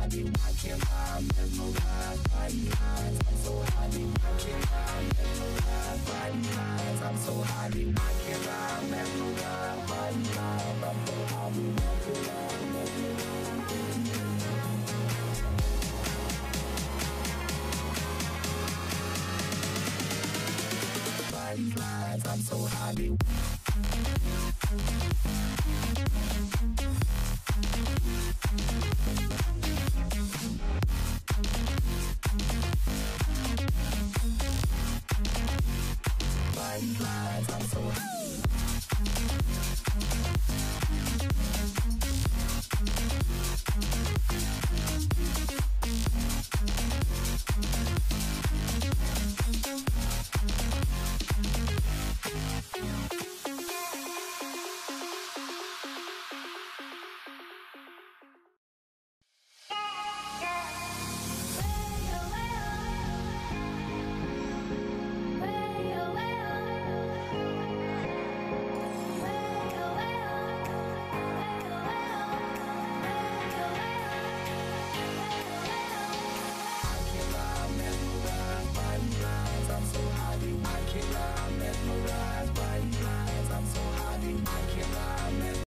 happy, I can't memorize body lines. I'm so happy, I can't memorize body lines. I'm so happy, I can't memorize body lines. I'm so happy, I can't memorize body lines. I'm so happy.